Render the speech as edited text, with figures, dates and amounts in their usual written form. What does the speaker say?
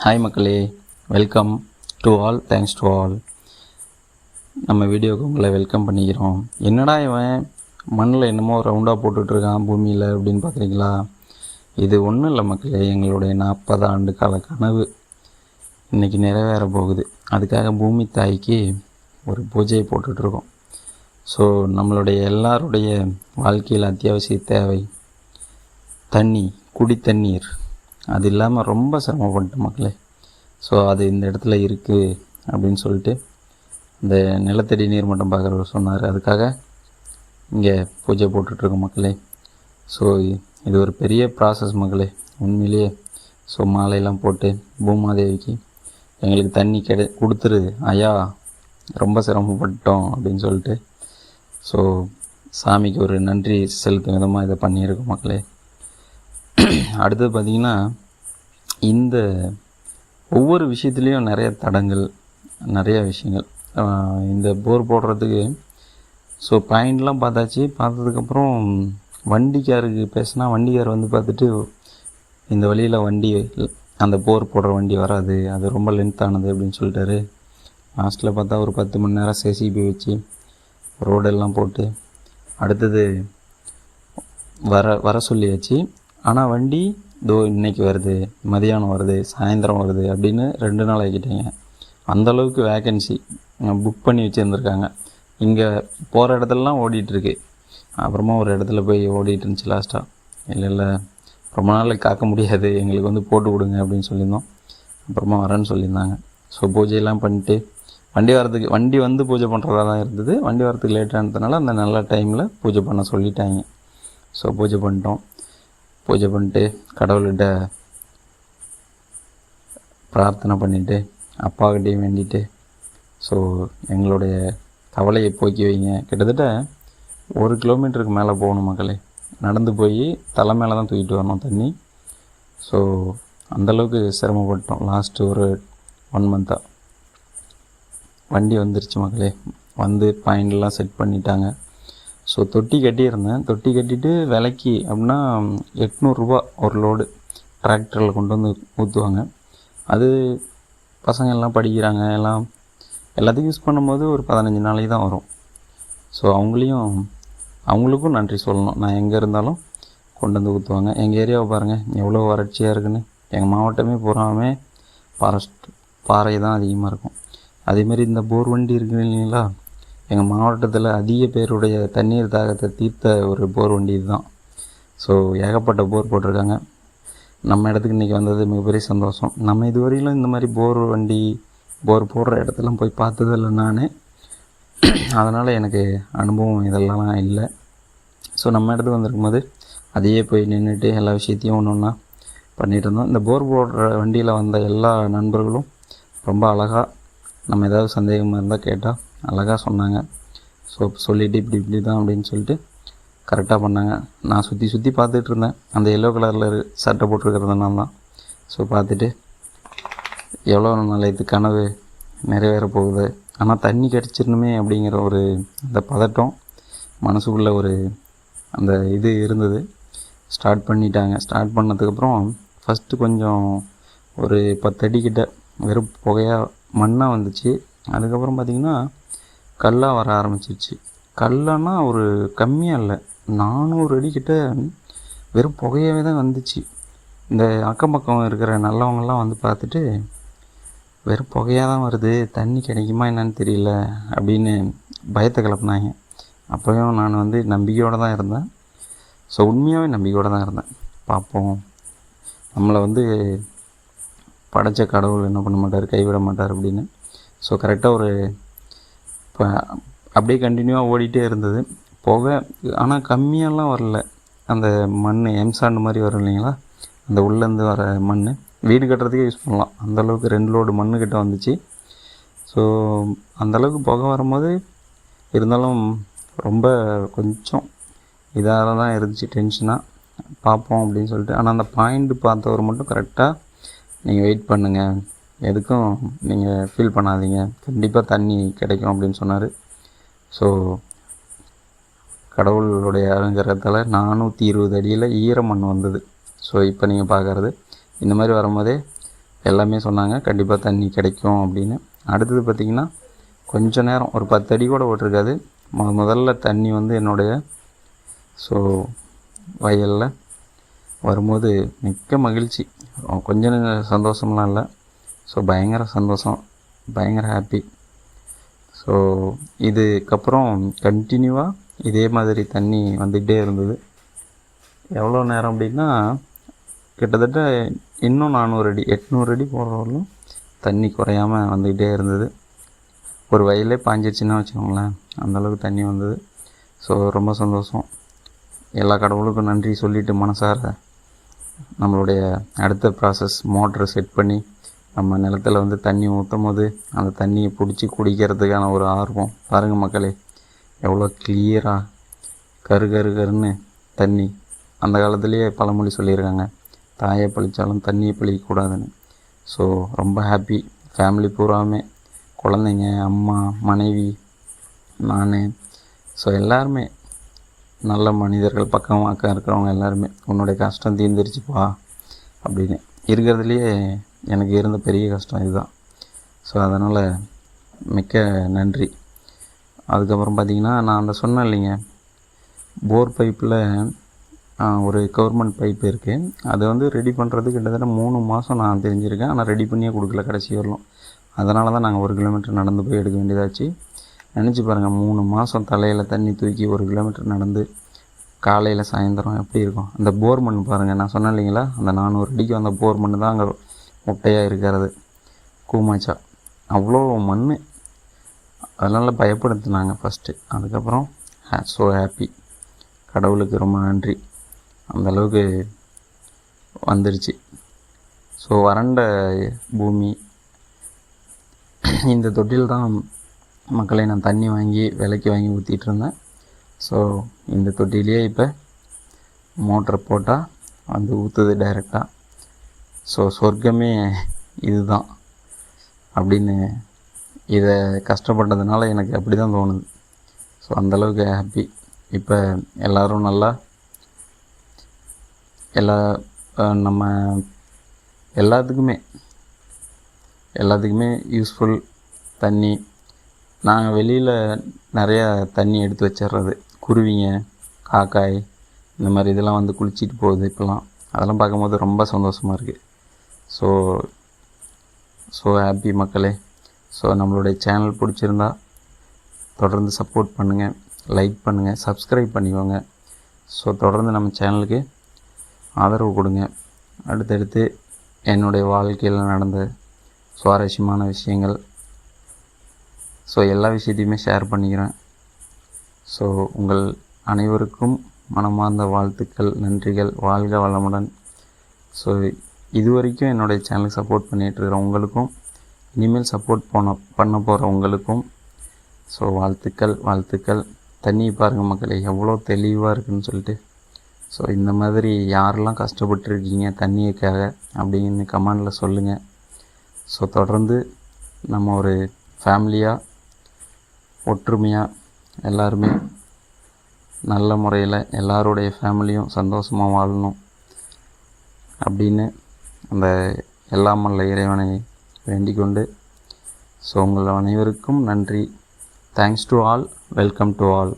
Hi மக்களே, welcome to all, thanks to all. நம்ம வீடியோவுக்கு உங்களை வெல்கம் பண்ணிக்கிறோம். என்னடா இவன் மண்ணில் என்னமோ ரவுண்டாக போட்டுட்ருக்கான் பூமியில் அப்படின்னு பார்க்குறீங்களா? இது ஒன்றும் இல்லை மக்களே, எங்களுடைய 40 ஆண்டு கால கனவு இன்றைக்கி நிறைவேற போகுது. அதுக்காக பூமி தாய்க்கு ஒரு பூஜையை போட்டுட்ருக்கோம். ஸோ நம்மளுடைய எல்லாருடைய வாழ்க்கையில் அத்தியாவசிய தேவை தண்ணி, குடி தண்ணீர். அது இல்லாமல் ரொம்ப சிரமப்பட்டேன் மக்களே. ஸோ அது இந்த இடத்துல இருக்குது அப்படின்னு சொல்லிட்டு இந்த நிலத்தடி நீர் மட்டம் பார்க்குறவர் சொன்னார். அதுக்காக இங்கே பூஜை போட்டுட்ருக்கோம் மக்களே. ஸோ இது ஒரு பெரிய ப்ராசஸ் மக்களே, உண்மையிலேயே. ஸோ மாலையெல்லாம் போட்டு பூமாதேவிக்கு எங்களுக்கு தண்ணி கொடுத்துரு ஐயா, ரொம்ப சிரமப்பட்டோம் அப்படின்னு சொல்லிட்டு ஸோ சாமிக்கு ஒரு நன்றி செலுத்தும் விதமாக இதை பண்ணியிருக்கோம் மக்களே. அடுத்தது பார்த்திங்கன்னா, இந்த ஒவ்வொரு விஷயத்துலேயும் நிறைய தடங்கள், நிறைய விஷயங்கள். இந்த போர் போடுறதுக்கு ஸோ பாயிண்ட்லாம் பார்த்தாச்சு. பார்த்ததுக்கப்புறம் வண்டிக்காருக்கு பேசினா, வண்டிக்கார் வந்து பார்த்துட்டு இந்த வழியில் வண்டி அந்த போர் போடுற வண்டி வராது, அது ரொம்ப லென்த்தானது அப்படின்னு சொல்லிட்டாரு. லாஸ்ட்டில் பார்த்தா ஒரு 10 மணி நேரம் சேசிபி வச்சு ரோடெல்லாம் போட்டு அடுத்தது வர சொல்லியாச்சு. ஆனால் வண்டி இதோ இன்றைக்கி வருது, மதியானம் வருது, சாயந்தரம் வருது அப்படின்னு 2 நாள் ஆகிக்கிட்டேங்க. அந்தளவுக்கு வேக்கன்சி புக் பண்ணி வச்சுருந்துருக்காங்க. இங்கே போகிற இடத்துலலாம் ஓடிட்டுருக்கு. அப்புறமா ஒரு இடத்துல போய் ஓடிட்டு இருந்துச்சு லாஸ்ட்டாக. இல்லை ரொம்ப நாளைக்கு காக்க முடியாது, எங்களுக்கு வந்து போட்டு கொடுங்க அப்படின்னு சொல்லியிருந்தோம். அப்புறமா வரேன்னு சொல்லியிருந்தாங்க. ஸோ பூஜையெல்லாம் பண்ணிட்டு வண்டி வந்து பூஜை பண்ணுறதா தான் இருந்தது. வண்டி வரத்துக்கு லேட்டானதுனால அந்த நல்ல டைமில் பூஜை பண்ண சொல்லிட்டாங்க. ஸோ பூஜை பண்ணிட்டோம். பூஜை பண்ணிட்டு கடவுள்கிட்ட பிரார்த்தனை பண்ணிவிட்டு அப்பாக்கிட்டையும் வேண்டிட்டு ஸோ எங்களுடைய கவலையை போக்கி வைங்க. கிட்டத்தட்ட 1 கிலோமீட்டருக்கு மேலே போகணும் மக்களே. நடந்து போய் தலை மேலே தான் தூக்கிட்டு வரணும் தண்ணி. ஸோ அந்தளவுக்கு சிரமப்பட்டோம் லாஸ்ட்டு ஒரு 1 மந்த்தாக. வண்டி வந்துருச்சு மக்களே. வந்து பாயிண்ட்லாம் செட் பண்ணிட்டாங்க. ஸோ தொட்டி கட்டியிருந்தேன். தொட்டி கட்டிட்டு விலைக்கு அப்படின்னா 800 ரூபா ஒரு லோடு டிராக்டரில் கொண்டு வந்து ஊற்றுவாங்க. அது பசங்க எல்லாம் படிக்கிறாங்க, எல்லாத்தையும் யூஸ் பண்ணும்போது ஒரு 15 நாளைக்கு தான் வரும். ஸோ அவங்களுக்கும் நன்றி சொல்லணும். நான் எங்கே இருந்தாலும் கொண்டு வந்து ஊற்றுவாங்க. எங்கள் ஏரியாவை பாருங்கள் எவ்வளோ வறட்சியாக இருக்குன்னு. எங்கள் மாவட்டமே பூராமே பாறை தான் அதிகமாக இருக்கும். அதேமாரி இந்த போர் வண்டி இருக்குது இல்லைங்களா, எங்கள் மாவட்டத்தில் அதிக பேருடைய தண்ணீர் தாகத்தை தீர்த்த ஒரு போர் வண்டி இதுதான். ஸோ ஏகப்பட்ட போர் போட்டிருக்காங்க. நம்ம இடத்துக்கு இன்றைக்கி வந்தது மிகப்பெரிய சந்தோஷம். நம்ம இதுவரையிலும் இந்த மாதிரி போர் போடுற இடத்தெல்லாம் போய் பார்த்ததில்லை நான். அதனால் எனக்கு அனுபவம் இதெல்லாம் இல்லை. ஸோ நம்ம இடத்துக்கு வந்திருக்கும்போது அதையே போய் நின்றுட்டு எல்லா விஷயத்தையும் ஒன்று ஒன்றா பண்ணிகிட்டு இருந்தோம். இந்த போர் போடுற வண்டியில் வந்த எல்லா நண்பர்களும் ரொம்ப அழகாக நம்ம ஏதாவது சந்தேகமாக இருந்தால் கேட்டால் அழகாக சொன்னாங்க. ஸோ சொல்லிவிட்டு இப்படி தான் அப்படின்னு சொல்லிட்டு கரெக்டாக பண்ணாங்க. நான் சுற்றி பார்த்துட்டு இருந்தேன். அந்த எல்லோ கலரில் சட்டை போட்டிருக்கிறதுனால தான். ஸோ பார்த்துட்டு எவ்வளோ நாளைக்கு கனவு நிறைவேற போகுது, ஆனால் தண்ணி கிடச்சிடணுமே அப்படிங்கிற ஒரு அந்த பதட்டம் மனசுக்குள்ளே ஒரு அந்த இது இருந்தது. ஸ்டார்ட் பண்ணிட்டாங்க. ஸ்டார்ட் பண்ணதுக்கப்புறம் ஃபஸ்ட்டு கொஞ்சம் ஒரு 10 அடிக்கிட்ட வெறும் புகையாக மண்ணாக வந்துச்சு. அதுக்கப்புறம் பார்த்திங்கன்னா கல்லாக வர ஆரம்பிச்சிருச்சு. கல்லானா ஒரு கம்மியாக இல்லை, 400 அடிக்கிட்ட வெறும் புகையாகவே தான் வந்துச்சு. இந்த அக்கம் பக்கம் இருக்கிற நல்லவங்கள்லாம் வந்து பார்த்துட்டு வெறும் புகையாக தான் வருது, தண்ணி கிடைக்குமா என்னன்னு தெரியல அப்படின்னு பயத்தை கிளப்புனாங்க. அப்போயும் நான் வந்து நம்பிக்கையோடு தான் இருந்தேன். ஸோ உண்மையாகவே நம்பிக்கையோடு தான் இருந்தேன். பார்ப்போம், நம்மளை வந்து படைத்த கடவுள் என்ன பண்ண மாட்டார், கைவிட மாட்டார் அப்படின்னு. ஸோ கரெக்டாக இப்போ அப்படியே கண்டினியூவாக ஓடிட்டே இருந்தது புகை. ஆனால் கம்மியாலாம் வரல. அந்த மண் எம்சாண்டு மாதிரி வரும் இல்லைங்களா, அந்த உள்ளேருந்து வர மண் வீடு கட்டுறதுக்கே யூஸ் பண்ணலாம். அந்தளவுக்கு 2 லோடு மண்ணுக்கிட்ட வந்துச்சு. ஸோ அந்தளவுக்கு புகை வரும்போது இருந்தாலும் ரொம்ப கொஞ்சம் இதாக தான் இருந்துச்சு, டென்ஷனாக. பார்ப்போம் அப்படின்னு சொல்லிட்டு. ஆனால் அந்த பாயிண்ட் பார்த்தவர் மட்டும் கரெக்டாக நீங்கள் வெயிட் பண்ணுங்கள், எதுக்கும் நீங்கள் ஃபீல் பண்ணாதீங்க, கண்டிப்பாக தண்ணி கிடைக்கும் அப்படின்னு சொன்னார். ஸோ கடவுளுடைய அலங்காரத்தால் 420 அடியில் ஈரமண் வந்தது. ஸோ இப்போ நீங்கள் பார்க்குறது இந்த மாதிரி வரும்போதே எல்லாமே சொன்னாங்க கண்டிப்பாக தண்ணி கிடைக்கும் அப்படின்னு. அடுத்தது பார்த்திங்கன்னா கொஞ்ச நேரம் ஒரு 10 அடி கூட ஓட்டிருக்காது, முதல்ல தண்ணி வந்து என்னுடைய வயலில் வரும்போது மிக்க மகிழ்ச்சி. கொஞ்சம் சந்தோஷம்லாம் இல்லை, பயங்கர சந்தோஷம், பயங்கர ஹாப்பி. இதுக்கப்புறம் கண்டினியூவாக இதே மாதிரி தண்ணி வந்துக்கிட்டே இருந்தது. எவ்வளோ நேரம் அப்படின்னா கிட்டத்தட்ட இன்னும் 400 அடி 800 அடி போகிறவரையும் தண்ணி குறையாமல் வந்துக்கிட்டே இருந்தது. ஒரு வயலே பாஞ்சிருச்சுன்னா வச்சுக்கோங்களேன், அந்தளவுக்கு தண்ணி வந்தது. ரொம்ப சந்தோஷம். எல்லா கடவுளுக்கும் நன்றி சொல்லிவிட்டு மனசார நம்மளுடைய அடுத்த ப்ராசஸ் மோட்ரு செட் பண்ணி நம்ம நிலத்தில் வந்து தண்ணி ஊற்றும் போது அந்த தண்ணியை பிடிச்சி குடிக்கிறதுக்கான ஒரு ஆர்வம் பாருங்கள் மக்களே, எவ்வளோ கிளியராக கருன்னு தண்ணி. அந்த காலத்துலேயே பழமொழி சொல்லியிருக்காங்க, தாயை பழித்தாலும் தண்ணியை பழிக்கக்கூடாதுன்னு. ரொம்ப ஹாப்பி. ஃபேமிலி பூராமே, குழந்தைங்க, அம்மா, மனைவி, நான், எல்லாருமே நல்ல மனிதர்கள். பக்கமாக்க இருக்கிறவங்க எல்லாருமே உன்னுடைய கஷ்டம் தீர்ந்துருச்சுப்பா அப்படின்னு. இருக்கிறதுலையே எனக்கு இருந்த பெரிய கஷ்டம் இதுதான். அதனால் மிக்க நன்றி. அதுக்கப்புறம் பார்த்திங்கன்னா நான் சொன்னேன் இல்லைங்க, போர் பைப்பில் ஒரு கவர்மெண்ட் பைப் இருக்குது, அதை வந்து ரெடி பண்ணுறது கிட்டத்தட்ட 3 மாதம் நான் தெரிஞ்சிருக்கேன். ஆனால் ரெடி பண்ணியே கொடுக்கல கடைசி வரலும். அதனால தான் நாங்கள் 1 கிலோமீட்டர் நடந்து போய் எடுக்க வேண்டியதாச்சு. நினச்சி பாருங்கள், 3 மாதம் தலையில் தண்ணி தூக்கி 1 கிலோமீட்டர் நடந்து காலையில் சாயந்தரம் எப்படி இருக்கும். அந்த போர் மண் பாருங்கள், நான் சொன்னேன் இல்லைங்களா, அந்த 400 அடிக்கு அந்த போர் மண் தான் அங்கே முட்டையாக இருக்கிறது, கூமாச்சா அவ்வளோ மண். அதனால் பயப்படுத்தினாங்க ஃபஸ்ட்டு. அதுக்கப்புறம் ஹாப்பி, கடவுளுக்கு ரொம்ப நன்றி, அந்தளவுக்கு வந்துடுச்சு. வறண்ட பூமி. இந்த தொட்டில் தான் மக்களை நான் தண்ணி வாங்கி விலைக்கு வாங்கி ஊற்றிட்டு இருந்தேன். இந்த தொட்டிலேயே இப்போ மோட்டரை போட்டால் வந்து ஊற்றுது டைரெக்டாக. சொர்க்கமே இதுதான் அப்படின்னு இதை கஷ்டப்பட்டதுனால எனக்கு அப்படி தான் தோணுது. அந்தளவுக்கு ஹாப்பி. இப்போ எல்லோரும் நல்லா நம்ம எல்லாத்துக்குமே யூஸ்ஃபுல் தண்ணி. நாங்கள் வெளியில் நிறையா தண்ணி எடுத்து வச்சிடுறது, குருவிங்க, காக்காய் இந்த மாதிரி இதெல்லாம் வந்து குளிச்சிட்டு போகுது இப்போலாம். அதெல்லாம் பார்க்கும்போது ரொம்ப சந்தோஷமாக இருக்குது. ஹாப்பி மக்களே. நம்மளுடைய சேனல் பிடிச்சிருந்தா தொடர்ந்து சப்போர்ட் பண்ணுங்கள், லைக் பண்ணுங்கள், சப்ஸ்கிரைப் பண்ணிக்கோங்க. தொடர்ந்து நம்ம சேனலுக்கு ஆதரவு கொடுங்க. அடுத்தடுத்து என்னுடைய வாழ்க்கையில் நடந்த சுவாரஸ்யமான விஷயங்கள், எல்லா விஷயத்தையுமே ஷேர் பண்ணிக்கிறேன். உங்கள் அனைவருக்கும் மனமார்ந்த வாழ்த்துக்கள், நன்றிகள். வாழ்க வளமுடன். இது வரைக்கும் என்னுடைய சேனலுக்கு சப்போர்ட் பண்ணிகிட்ருக்கிற உங்களுக்கும், இனிமேல் சப்போர்ட் பண்ண போகிற உங்களுக்கும் வாழ்த்துக்கள். தண்ணி பாருங்கள் மக்களே, எவ்வளோ தெளிவாக இருக்குதுன்னு சொல்லிட்டு. இந்த மாதிரி யாரெல்லாம் கஷ்டப்பட்டுருக்கீங்க தண்ணிக்காக அப்படின்னு கமெண்டில் சொல்லுங்கள். தொடர்ந்து நம்ம ஒரு ஃபேமிலியாக ஒற்றுமையாக எல்லாருமே நல்ல முறையில் எல்லாருடைய ஃபேமிலியும் சந்தோஷமாக வாழணும் அப்படின்னு அந்த எல்லாம் வல்ல இறைவனை வேண்டிக் கொண்டு உங்கள் அனைவருக்கும் நன்றி. Thanks to all, welcome to all.